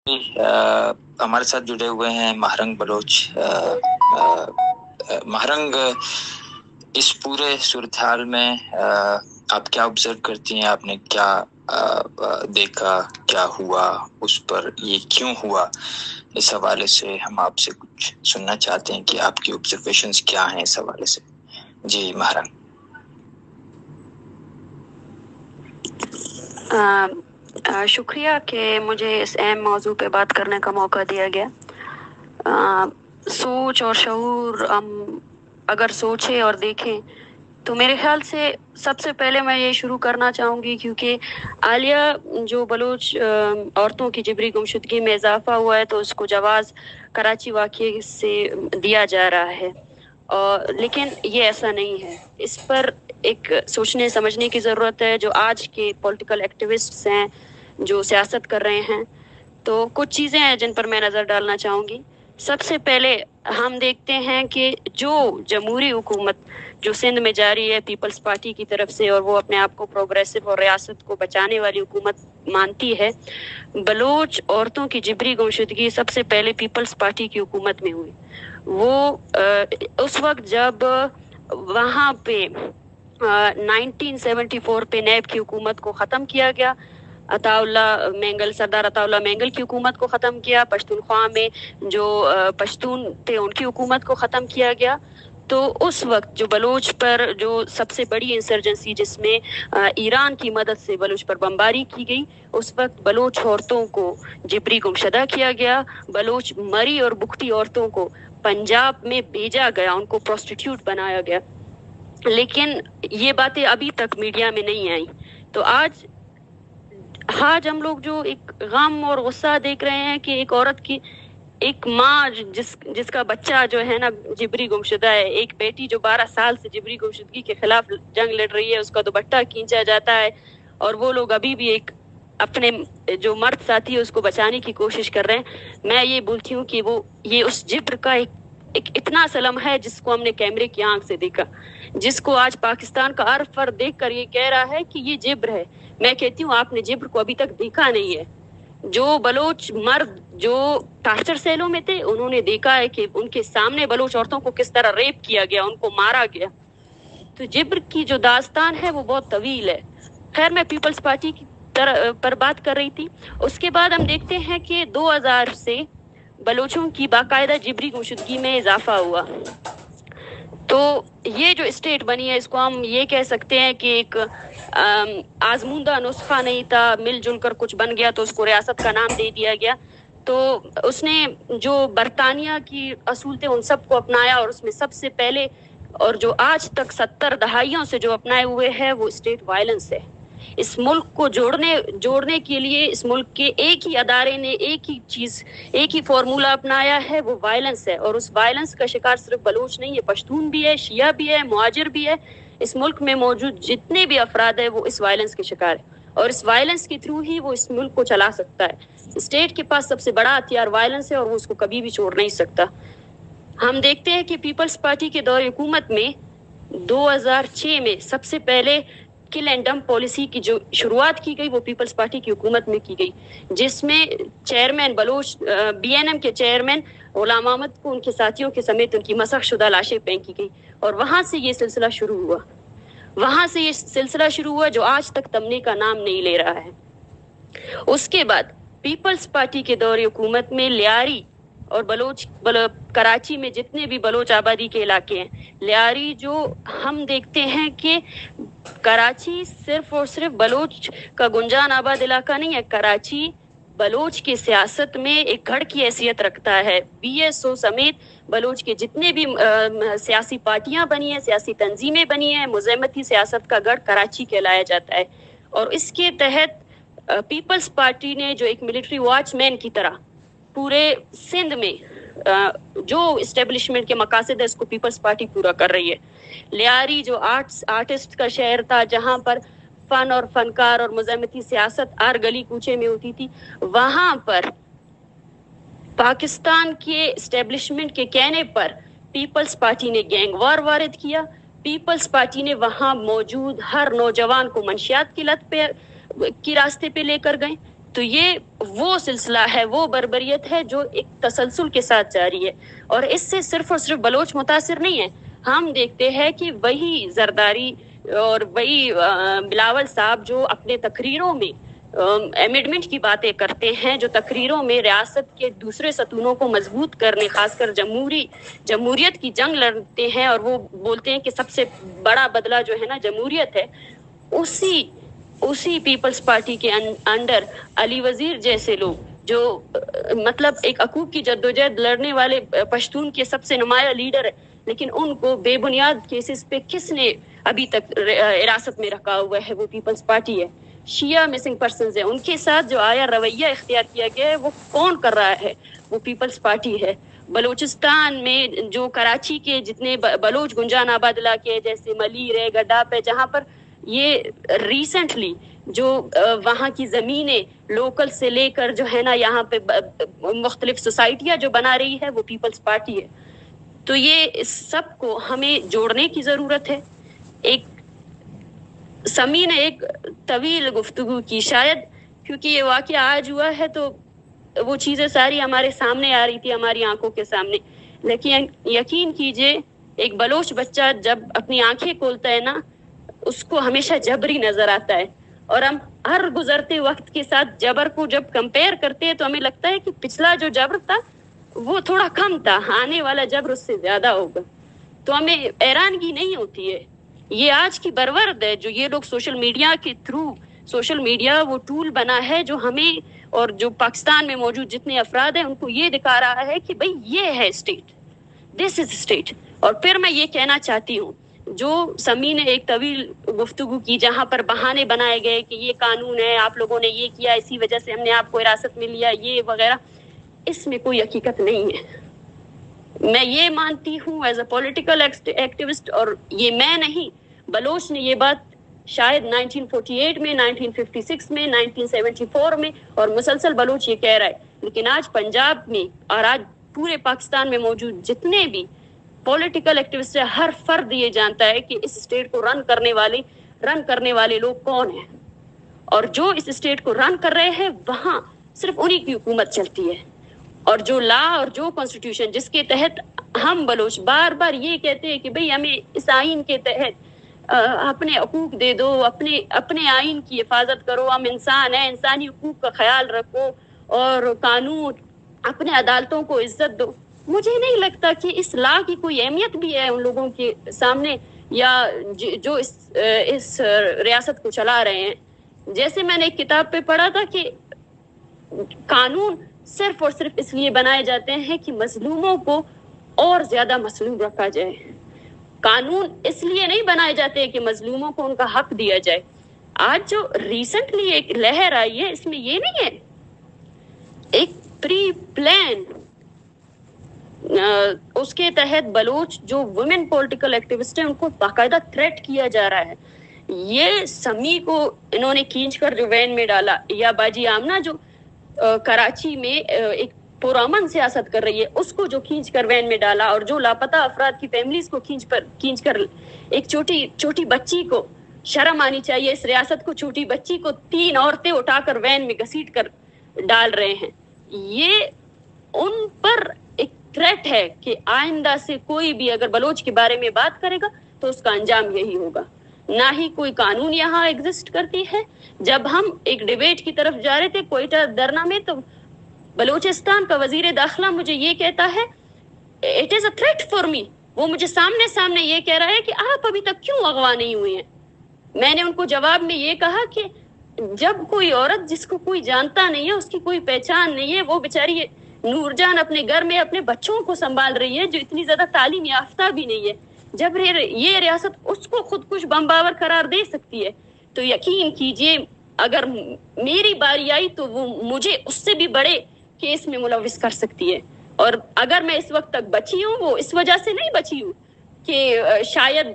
हमारे साथ जुड़े हुए हैं महरंग बलोच। महरंग, इस पूरे सूरत हाल में आप क्या ऑब्जर्व करती हैं? आपने क्या देखा, क्या हुआ, उस पर ये क्यों हुआ? इस हवाले से हम आपसे कुछ सुनना चाहते हैं कि आपकी ऑब्जर्वेशंस क्या हैं इस हवाले से। जी महरंग। शुक्रिया कि मुझे इस अहम मौजू पे बात करने का मौका दिया गया। सोच और शऊर हम अगर सोचें और देखें तो मेरे ख्याल से सबसे पहले मैं ये शुरू करना चाहूँगी, क्योंकि आलिया जो बलूच औरतों की जिबरी गुमशुदगी में इजाफा हुआ है तो उसको जवाज़ कराची वाक़ये से दिया जा रहा है, और लेकिन ये ऐसा नहीं है। इस पर एक सोचने समझने की ज़रूरत है। जो आज के पॉलिटिकल एक्टिविस्ट्स हैं जो सियासत कर रहे हैं, तो कुछ चीज़ें हैं जिन पर मैं नज़र डालना चाहूँगी। सबसे पहले हम देखते हैं कि जो जमहूरी हुकूमत जो सिंध में जारी है पीपल्स पार्टी की तरफ से, और वो अपने आप को प्रोग्रेसिव और रियासत को बचाने वाली हुकूमत मानती है, बलोच औरतों की जिबरी गुमशुदगी सबसे पहले पीपल्स पार्टी की हुकूमत में हुई। वो उस वक्त जब वहाँ पे 1974 पे नैब की हुकूमत को ख़त्म किया गया, सरदार अताउल्ला मैंगल की हुकूमत को ख़त्म किया, पश्तूनख्वा में जो पश्तून थे उनकी हुकूमत को ख़त्म किया गया। तो उस वक्त जो बलोच पर जो सबसे बड़ी इंसर्जेंसी जिसमें ईरान की मदद से बलोच पर बमबारी की गई, उस वक्त बलोच औरतों को जिबरी गुमशुदा किया गया। बलोच मरी और बुख्ती औरतों को पंजाब में भेजा गया, उनको प्रोस्टिट्यूट बनाया गया, लेकिन ये बातें अभी तक मीडिया में नहीं आई। तो आज हम लोग जो एक गम और गुस्सा देख रहे हैं कि एक औरत की, एक माँ जिसका बच्चा जो है ना जिबरी गुमशुदा है, एक बेटी जो 12 साल से जिबरी गुमशुदगी के खिलाफ जंग लड़ रही है, उसका दुपट्टा खींचा जाता है, और वो लोग अभी भी एक अपने जो मर्द साथी है उसको बचाने की कोशिश कर रहे हैं। मैं ये बोलती हूँ कि ये उस जिब्र का एक इतना सलम है जिसको हमने कैमरे की आंख से देखा, जिसको आज पाकिस्तान का हर फर्द देख कर ये कह रहा है कि ये जिब्र है। मैं कहती हूँ आपने जिब्र को अभी तक देखा नहीं है। जो बलोच मर्द जो टार्चर सेलों में थे, उन्होंने देखा है कि उनके सामने बलोच औरतों को किस तरह रेप किया गया, उनको मारा गया। तो जिब्र की जो दास्तान है वो बहुत तवील है। खैर, मैं पीपल्स पार्टी की पर बात कर रही थी। उसके बाद हम देखते हैं कि 2000 से बलोचों की बाकायदा जिबरी गुमशुदगी में इजाफा हुआ। तो ये जो स्टेट बनी है, इसको हम ये कह सकते हैं कि एक आजमूदा नुस्खा नहीं था, मिलजुल कर कुछ बन गया तो उसको रियासत का नाम दे दिया गया। तो उसने जो बरतानिया की असूल थे उन सबको अपनाया, और उसमें सबसे पहले और जो आज तक 70 दहाइयों से जो अपनाए हुए है वो स्टेट वायलेंस है। इस मुल्क को जोड़ने के लिए इस मुल्क के एक ही अदारे ने एक ही फॉर्मूला अपनाया है, वो वायलेंस है। और उस वायलेंस का शिकार सिर्फ बलूच नहीं है, पश्तून भी है, शिया भी है, मुहाजिर भी है। इस मुल्क में मौजूद जितने भी अफराद है वो इस वायलेंस के शिकार है, और इस वायलेंस के थ्रू ही वो इस मुल्क को चला सकता है। स्टेट के पास सबसे बड़ा हथियार वायलेंस है, और वो उसको कभी भी छोड़ नहीं सकता। हम देखते हैं कि पीपल्स पार्टी के दौर हुकूमत में 2006 में सबसे पहले किल एंड डंप पॉलिसी की जो शुरुआत की गई वो पीपल्स पार्टी की हुकूमत में की गई, जिसमें चेयरमैन बलोच बीएनएम के चेयरमैन गुलाम अहमद को उनके साथियों के समेत उनकी मसख शुदा लाशें फेंकी गई, और वहां से ये सिलसिला शुरू हुआ जो आज तक थमने का नाम नहीं ले रहा है। उसके बाद पीपल्स पार्टी के दौर हुकूमत में लियारी और कराची में जितने भी बलोच आबादी के इलाके हैं, लियारी जो हम देखते हैं कि कराची सिर्फ और सिर्फ बलोच का गुंजान आबाद इलाका नहीं है। कराची बलोच की सियासत में एक गढ़ की हैसियत रखता है। बीएसओ समेत बलोच के जितने भी सियासी पार्टियां बनी हैं, सियासी तंजीमें बनी हैं, मुज़ाहमती सियासत का गढ़ कराची कहलाया जाता है। और इसके तहत पीपल्स पार्टी ने जो एक मिलिट्री वॉचमैन की तरह पूरे सिंध में जो इस्टेब्लिशमेंट के मकासद है उसको पीपल्स पार्टी पूरा कर रही है। लियारी जो आर्टिस्ट का शहर था, जहां पर फन और फनकार और मुज़ाहमती सियासत हर गली कूचे में होती थी, वहां पर पाकिस्तान के इस्टेब्लिशमेंट के कहने पर पीपल्स पार्टी ने गैंग वार वारिद किया। पीपल्स पार्टी ने वहां मौजूद हर नौजवान को मंशियात की लत पे की रास्ते पे लेकर गए। تو یہ وہ سلسلہ ہے، وہ بربریت ہے جو ایک تسلسل کے ساتھ جاری ہے، اور اس سے صرف اور صرف بلوچ متاثر نہیں ہے. ہم دیکھتے ہیں کہ وہی زرداری اور وہی بلاول صاحب جو اپنے تقریروں میں امینڈمنٹ کی باتیں کرتے ہیں، جو تقریروں میں ریاست کے دوسرے ستونوں کو مضبوط کرنے، خاص کر جمہوریت کی جنگ لڑتے ہیں، اور وہ بولتے ہیں کہ سب سے بڑا بدلہ جو ہے نا جمہوریت ہے، اسی پیپلز پارٹی کے انڈر علی وزیر جیسے لوگ جو مطلب ایک حقوق کی جدوجہد لڑنے والے پشتون کے سب سے نمایاں لیڈر ہے، لیکن ان کو بے بنیاد کیسز پہ کس نے ابھی تک حراست میں رکھا ہوا ہے؟ وہ پیپلز پارٹی ہے. شیعہ مسنگ پرسنز ہیں، ان کے ساتھ جو آیا رویہ اختیار کیا گیا ہے وہ کون کر رہا ہے؟ وہ پیپلز پارٹی ہے. بلوچستان میں جو کراچی کے جتنے بلوچ گنجان آباد علاقے جیسے ملیر ہے، گڈاپ ہے، جہاں پر یہ ریسنٹلی جو وہاں کی زمینیں لوکل سے لے کر جو ہے نا یہاں پہ مختلف سوسائٹیاں جو بنا رہی ہے وہ پیپلز پارٹی ہے. تو یہ سب کو ہمیں جوڑنے کی ضرورت ہے. ایک سمی نے ایک طویل گفتگو کی، شاید کیونکہ یہ واقعہ آج ہوا ہے تو وہ چیزیں ساری ہمارے سامنے آ رہی تھی، ہماری آنکھوں کے سامنے، لیکن یقین کیجئے ایک بلوچ بچہ جب اپنی آنکھیں کھولتا ہے نا اس کو ہمیشہ جبری نظر آتا ہے، اور ہم ہر گزرتے وقت کے ساتھ جبر کو جب کمپیئر کرتے ہیں تو ہمیں لگتا ہے کہ پچھلا جو جبر تھا وہ تھوڑا کم تھا، آنے والا جبر اس سے زیادہ ہوگا. تو ہمیں حیرانگی نہیں ہوتی ہے. یہ آج کی برورد ہے جو یہ لوگ سوشل میڈیا کے تھرو، سوشل میڈیا وہ ٹول بنا ہے جو ہمیں اور جو پاکستان میں موجود جتنے افراد ہیں ان کو یہ دکھا رہا ہے کہ بھئی یہ ہے اسٹیٹ، دس از اسٹیٹ. اور پھر میں یہ کہنا چاہتی ہوں، جو سمی نے ایک طویل گفتگو کی جہاں پر بہانے بنائے گئے کہ یہ قانون ہے، آپ لوگوں نے یہ کیا، اسی وجہ سے ہم نے آپ کو حراست میں لیا، یہ وغیرہ، اس میں کوئی حقیقت نہیں ہے. میں یہ مانتی ہوں ایز اے پولیٹیکل ایکٹیوسٹ، اور یہ میں نہیں، بلوچ نے یہ بات شاید 1948 میں، 1956 میں، 1974 میں، اور مسلسل بلوچ یہ کہہ رہا ہے. لیکن آج پنجاب میں اور آج پورے پاکستان میں موجود جتنے بھی پولیٹیکل ایکٹیوسٹ ہیں، ہر فرد یہ جانتا ہے کہ اس اسٹیٹ کو رن کرنے والے لوگ کون ہیں، اور جو اس اسٹیٹ کو رن کر رہے ہیں وہاں صرف انہی کی حکومت چلتی ہے. اور جو لا اور جو کانسٹیٹیوشن جس کے تحت ہم بلوچ بار بار یہ کہتے ہیں کہ بھئی ہمیں اس آئین کے تحت اپنے حقوق دے دو، اپنے آئین کی حفاظت کرو، ہم انسان ہیں، انسانی حقوق کا خیال رکھو، اور قانون، اپنے عدالتوں کو عزت دو. مجھے نہیں لگتا کہ اس لا کی کوئی اہمیت بھی ہے ان لوگوں کے سامنے یا جو اس ریاست کو چلا رہے ہیں. جیسے میں نے ایک کتاب پہ پڑھا تھا کہ قانون صرف اور صرف اس لیے بنائے جاتے ہیں کہ مظلوموں کو اور زیادہ مظلوم رکھا جائے. قانون اس لیے نہیں بنائے جاتے کہ مظلوموں کو ان کا حق دیا جائے. آج جو ریسنٹلی ایک لہر آئی ہے اس میں یہ نہیں ہے، ایک پری پلان اس کے تحت بلوچ جو ویمن پولیٹیکل ایکٹیوسٹ ہیں ان کو باقاعدہ تھریٹ کیا جا رہا ہے. یہ سمی کو انہوں نے کھینچ کر جو وین میں ڈالا، یا باجی آمنہ جو کراچی میں ایک پرامن سیاست کر رہی ہے اس کو جو کھینچ کر وین میں ڈالا، اور جو لاپتہ افراد کی فیملیز کو کھینچ کر ایک چھوٹی بچی کو، شرم آنی چاہیے اس ریاست کو، چھوٹی بچی کو 3 عورتیں اٹھا کر وین میں گھسیٹ کر ڈال رہے ہیں. یہ ان پر ایک تھریٹ ہے کہ آئندہ سے کوئی بھی اگر بلوچ کے بارے میں بات کرے گا تو اس کا انجام یہی ہوگا. نہ ہی کوئی قانون یہاں ایگزسٹ کرتی ہے. جب ہم ایک ڈیبیٹ کی طرف جا رہے تھے کوئٹہ دھرنا میں تو بلوچستان کا وزیر داخلہ مجھے یہ کہتا ہے it is a threat for me. وہ مجھے سامنے یہ کہہ رہا ہے کہ آپ ابھی تک کیوں اغوا نہیں ہوئے ہیں. میں نے ان کو جواب میں یہ کہا کہ جب کوئی عورت جس کو کوئی جانتا نہیں ہے، اس کی کوئی پہچان نہیں ہے، وہ بیچاری نور جان اپنے گھر میں اپنے بچوں کو سنبھال رہی ہے جو اتنی زیادہ تعلیم یافتہ بھی نہیں ہے، جب یہ ریاست اس کو خودکش بمباور قرار دے سکتی ہے تو یقین کیجئے اگر میری باری آئی تو وہ مجھے اس سے بھی بڑے کیس میں ملوث کر سکتی ہے. اور اگر میں اس وقت تک بچی ہوں وہ اس وجہ سے نہیں بچی ہوں کہ شاید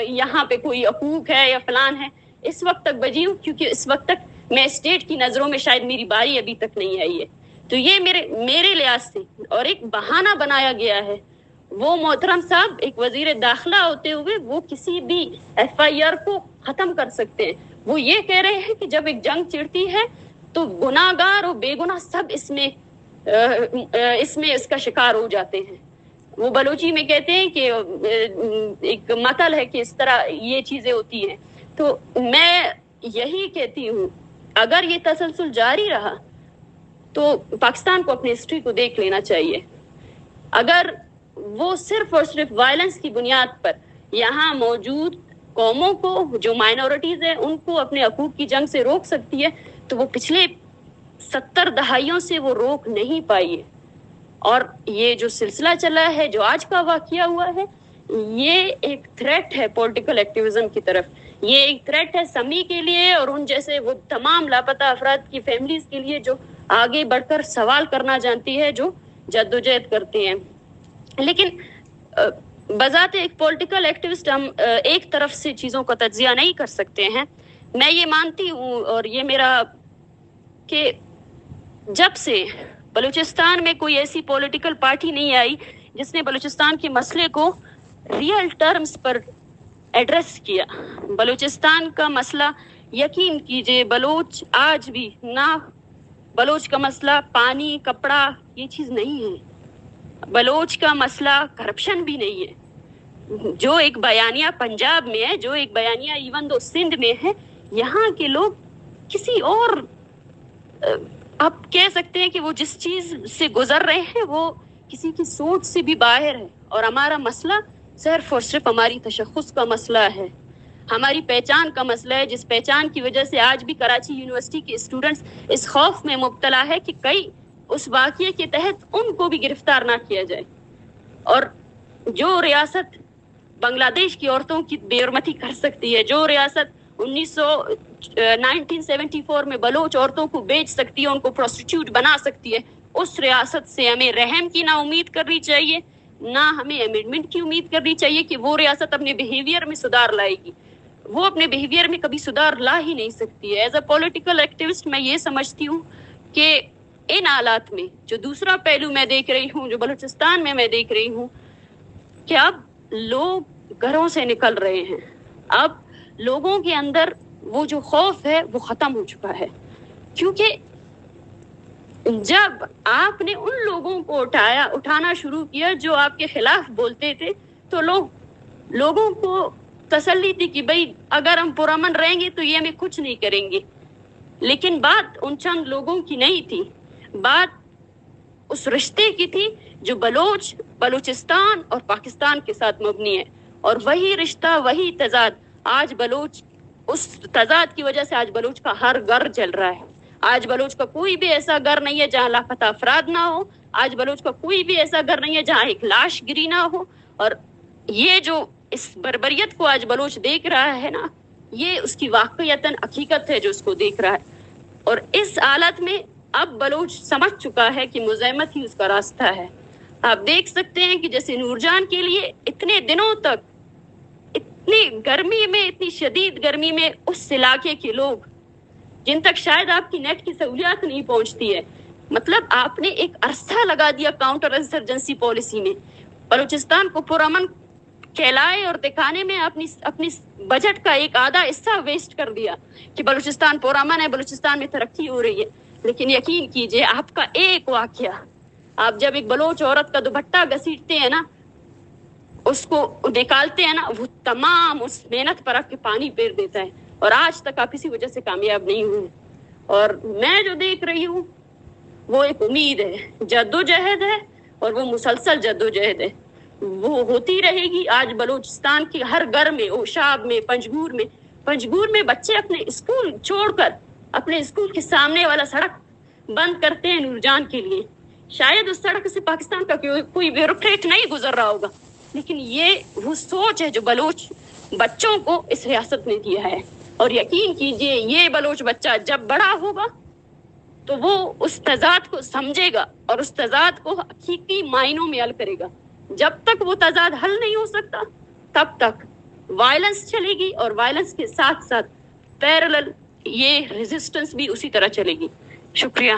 یہاں پہ کوئی حقوق ہے یا فلان ہے. اس وقت تک بچی ہوں کیونکہ اس وقت تک میں اسٹیٹ کی نظروں میں شاید میری باری ابھی تک نہیں آئی ہے. تو یہ میرے لحاظ سے اور ایک بہانہ بنایا گیا ہے. وہ محترم صاحب ایک وزیر داخلہ ہوتے ہوئے وہ کسی بھی ایف آئی آر کو ختم کر سکتے ہیں. وہ یہ کہہ رہے ہیں کہ جب ایک جنگ چڑھتی ہے تو गुनाहगार और बेगुनाह सब इसमें इसका शिकार हो जाते हैं. वो बलोची में कहते हैं कि एक मतल है कि इस तरह ये चीजें होती हैं. तो मैं यही कहती हूँ, अगर ये तसलसल जारी रहा तो पाकिस्तान को अपनी हिस्ट्री को देख लेना चाहिए. अगर वो सिर्फ और सिर्फ वायलेंस की बुनियाद पर यहाँ मौजूद कौमों को, जो माइनॉरिटीज है, उनको अपने हकूक की जंग से रोक सकती है, तो वो पिछले 70 दहाइयों से वो रोक नहीं पाई है. और ये जो सिलसिला चला है, जो आज का वाकया हुआ है, ये एक थ्रेट है पॉलिटिकल एक्टिविज्म की तरफ. ये एक थ्रेट है समी के लिए और उन जैसे वो तमाम लापता अफराद की फैमिलीज के लिए जो आगे बढ़कर सवाल करना जानती है, जो जद्दोजहद करती हैं. लेकिन बजाते एक पॉलिटिकल एक्टिविस्ट हम एक तरफ से चीज़ों का तज्जिया नहीं कर सकते हैं. मैं ये मानती हूँ और ये मेरा कि जब से बलूचिस्तान में कोई ऐसी पॉलिटिकल पार्टी नहीं आई जिसने बलूचिस्तान के मसले को रियल टर्म्स पर एड्रेस किया. बलूचिस्तान का मसला, यकीन कीजिए, बलोच आज भी ना, बलोच का मसला पानी कपड़ा ये चीज़ नहीं है. बलोच का मसला करप्शन भी नहीं है. जो एक बयानिया पंजाब में है, जो एक बयानिया इवन दो सिंध में है, यहाँ के लोग किसी और, आप कह सकते हैं कि वो जिस चीज से गुजर रहे हैं वो किसी की सोच से भी बाहर है. और हमारा मसला सिर्फ और सिर्फ हमारी तशख़्ख़ुस का मसला है, हमारी पहचान का मसला है, जिस पहचान की वजह से आज भी कराची यूनिवर्सिटी के स्टूडेंट्स इस खौफ में मुब्तला है कि कई उस वाक़ये के तहत उनको भी गिरफ्तार ना किया जाए. और जो रियासत बांग्लादेश की औरतों की बेहरमती कर सकती है, जो रियासत 1974 में बलोच औरतों को बेच सकती है, उनको प्रोस्टिट्यूट बना सकती है, उस रियासत से हमें रहम की ना उम्मीद करनी चाहिए, ना हमें अमेंडमेंट की उम्मीद करनी चाहिए कि वो रियासत अपने बिहेवियर में सुधार लाएगी. वो अपने बिहेवियर में कभी सुधार ला ही नहीं सकती है. एज अ पॉलिटिकल एक्टिविस्ट मैं ये समझती हूँ कि इन हालात में जो दूसरा पहलू मैं देख रही हूँ, जो बलूचिस्तान में मैं देख रही हूँ, कि अब लोग घरों से निकल रहे हैं. अब लोगों के अंदर वो जो खौफ है वो खत्म हो चुका है. क्योंकि जब आपने उन लोगों को उठाना शुरू किया जो आपके खिलाफ बोलते थे, तो लोगों को तसल्ली थी कि भाई अगर हम पुरअमन रहेंगे तो ये हमें कुछ नहीं करेंगे. लेकिन बात उन चंद लोगों की नहीं थी, बात उस रिश्ते की थी जो बलूचिस्तान और पाकिस्तान के साथ मबनी है. और वही रिश्ता, वही तजाद, आज बलोच, उस तजाद की वजह से आज बलोच का हर घर जल रहा है. आज बलोच का कोई भी ऐसा घर नहीं है जहाँ लापता अफराद ना हो. आज बलोच का कोई भी ऐसा घर नहीं है जहाँ एक लाश गिरी ना हो. और ये जो इस बर्बरियत को आज बलोच देख रहा है ना, ये उसकी वाकईतन हकीकत है जो उसको देख रहा है. और इस हालत में अब बलोच समझ चुका है कि मुज़ाहमत ही उसका रास्ता है. आप देख सकते हैं कि जैसे नूरजान के लिए इतने दिनों तक, इतनी गर्मी में, इतनी शदीद गर्मी में, उस इलाके के लोग जिन तक शायद आपकी नेट की सहूलियत नहीं पहुंचती है, मतलब आपने एक अरसा लगा दिया काउंटर इंसर्जेंसी पॉलिसी में. बलूचिस्तान को पुरअमन कहलाए और दिखाने में अपनी बजट का एक आधा हिस्सा वेस्ट कर दिया कि बलूचिस्तान पुरअमन है, बलूचिस्तान में तरक्की हो रही है. लेकिन यकीन कीजिए, आपका एक वाकया, आप जब एक बलोच औरत का दुपट्टा घसीटते हैं ना, उसको निकालते हैं ना, वो तमाम उस मेहनत पर आपके पानी फेर देता है. और आज तक आप इसी वजह से कामयाब नहीं हुए. और मैं जो देख रही हूँ वो एक उम्मीद है, जद्दोजहद है, और वो मुसलसल जद्दोजहद है, वो होती रहेगी. आज बलूचिस्तान के हर घर में, ओशाब में, पंजगूर में बच्चे अपने स्कूल छोड़कर अपने स्कूल के सामने वाला सड़क बंद करते हैं नूरजान के लिए. शायद उस सड़क से पाकिस्तान का कोई ब्यूरोक्रेट नहीं गुजर रहा होगा, लेकिन ये वो सोच है जो बलोच बच्चों को इस रियासत ने दिया है. और यकीन कीजिए, ये बलोच बच्चा जब बड़ा होगा तो वो उस तजाद को समझेगा और उस तजाद को हकीकी मायनों में हल करेगा. जब तक वो तजाद हल नहीं हो सकता, तब तक वायलेंस चलेगी, और वायलेंस के साथ साथ पैरेलल ये रेजिस्टेंस भी उसी तरह चलेगी. शुक्रिया.